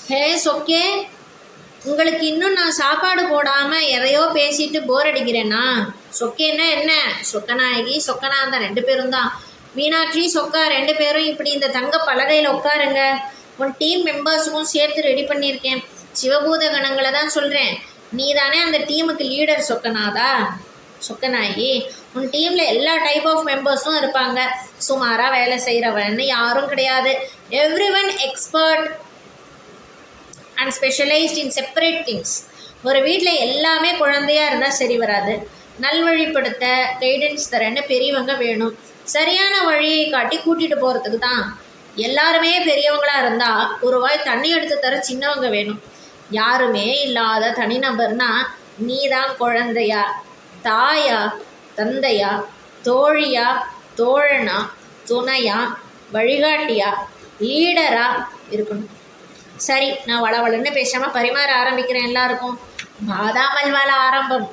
ஹே சொக்கே, உங்களுக்கு இன்னும் நான் சாப்பாடு போடாமல் எதையோ பேசிட்டு போர் அடிக்கிறேன்னா? சொக்கேன்னா என்ன? சொக்கநாயகி சொக்கநாதன் 2 பேரும் தான். மீனாட்சி சொக்கா 2 பேரும் இப்படி இந்த தங்க பலகையில் உட்காருங்க. உன் டீம் மெம்பர்ஸுக்கும் சேர்த்து ரெடி பண்ணியிருக்கேன். சிவபூத கணங்களை தான் சொல்கிறேன். நீ தானே அந்த டீமுக்கு லீடர் சொக்கநாதா? சொக்கநாயகி, உன் டீமில் எல்லா டைப் ஆஃப் மெம்பர்ஸும் இருப்பாங்க. சுமாராக வேலை செய்கிறவன்னு யாரும் கிடையாது. Every one expert and specialised in separate things. ஒரு வீட்டில் எல்லாமே குழந்தையாக இருந்தால் சரி வராது. நல்வழிப்படுத்த கைடன்ஸ் தரேன்னு பெரியவங்க வேணும். சரியான வழியை காட்டி கூட்டிகிட்டு போகிறதுக்கு தான். எல்லாருமே பெரியவங்களாக இருந்தால் ஒரு வாய் தண்ணி எடுத்து தர சின்னவங்க வேணும். யாருமே இல்லாத தனிநபர்னா நீ தான் குழந்தையா, தாயா, தந்தையா, தோழியா, தோழனா, துணையா, வழிகாட்டியா, லீடரா இருக்கணும். சரி, நான் வளவளன்னு பேசாமல் பரிமாற ஆரம்பிக்கிறேன். எல்லாருக்கும் பாதாம் அல்வால ஆரம்பம்.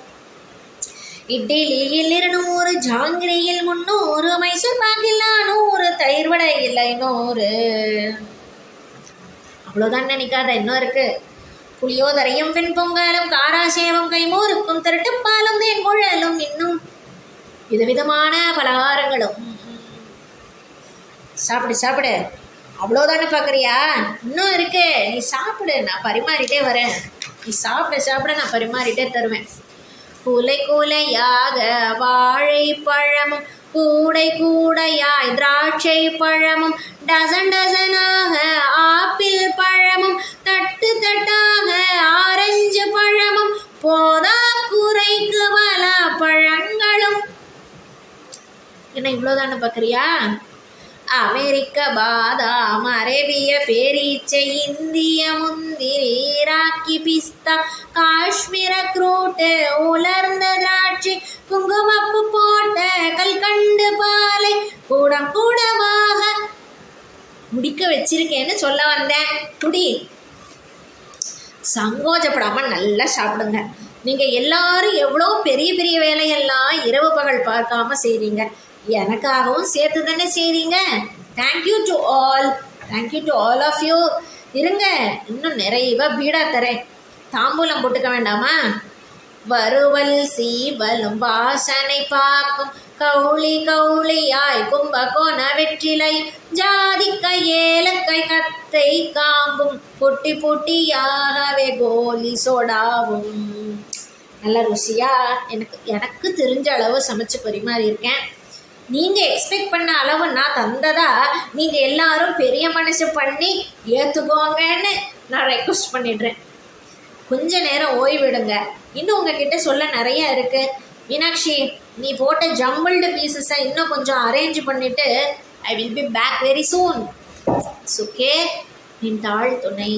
இட்லியில் 200, ஜாங்கிரியில் 300, மைசூர் பாக்கில் 400, தயிர் வடையில் 500. அவ்வளோதான் நினைக்காத, இன்னும் இருக்கு. புளியோதரையும் பெண் பொங்கலும் காராசேவம் கைமோருக்கும் திருட்டுப்பாலும் தேன் குழலும் இன்னும் விதவிதமான பலகாரங்களும். சாப்பிடு சாப்பிடு. அவ்வளோதானே பார்க்குறியா? இன்னும் இருக்கு, நீ சாப்பிடு, நான் பரிமாறிட்டே வரேன். நீ சாப்பிட சாப்பிட நான் பரிமாறிட்டே தருவேன். கூலை கூலையாக வாழைப்பழமும் கூடை கூடையாய் திராட்சை பழமும் டசன் டசனாக ஆப்பிள் பழமும் தட்டு தட்டாக ஆரஞ்சு பழமும் போதா குறைக்கு பல பழங்களும். என்ன இவ்வளோதானே பார்க்குறியா? அமெரிக்க பாதாம், அரேபிய பேரீச்சை, இந்திய முந்திரி, ஈராக்கி பிஸ்தா, காஷ்மீர குரூட்டு, உலர்ந்த திராட்சை, குங்குமப்பு போட்ட கல்கண்டு பாலை கூடம் கூடமாக முடிக்க வச்சிருக்கேன்னு சொல்ல வந்தேன். குடி. சங்கோஜப்படாமல் நல்லா சாப்பிடுங்க. நீங்கள் எல்லாரும் எவ்வளோ பெரிய பெரிய வேலையெல்லாம் இரவு பகல் பார்க்காம செய்கிறீங்க. எனக்காகவும் சேர்த்து தானே செய்கிறீங்க. Thank you to all of you. இருங்க, இன்னும் நிறைய பீடா தரேன். தாம்பூலம் போட்டுக்க வேண்டாமா? வறுவல் சீவலும் வாசனை பார்க்கும் கவுளி கவுளியாய் கும்பகோண வெற்றிலை ஜாதிக்காய் ஏலக்காய் கத்தை காம்பும் பொட்டி பொட்டியாகவே கோலி சோடாவும். நல்ல ருசியாக எனக்கு தெரிஞ்ச அளவு சமைச்சு பரிமாறி இருக்கேன். நீங்கள் எக்ஸ்பெக்ட் பண்ண அளவு நான் தந்ததா நீங்கள் எல்லாரும் பெரிய மனசு பண்ணி ஏற்றுக்கோங்கன்னு நான் ரெக்வஸ்ட் பண்ணிடுறேன். கொஞ்ச நேரம் ஓய்விடுங்க. இன்னும் உங்ககிட்ட சொல்ல நிறைய இருக்குது. மீனாட்சி, நீ போட்ட ஜம்பிள்டு பீசஸை இன்னும் கொஞ்சம் அரேஞ்ச் பண்ணிவிட்டு I will be back very soon. சுக்கே, நின் தாழ் துணை.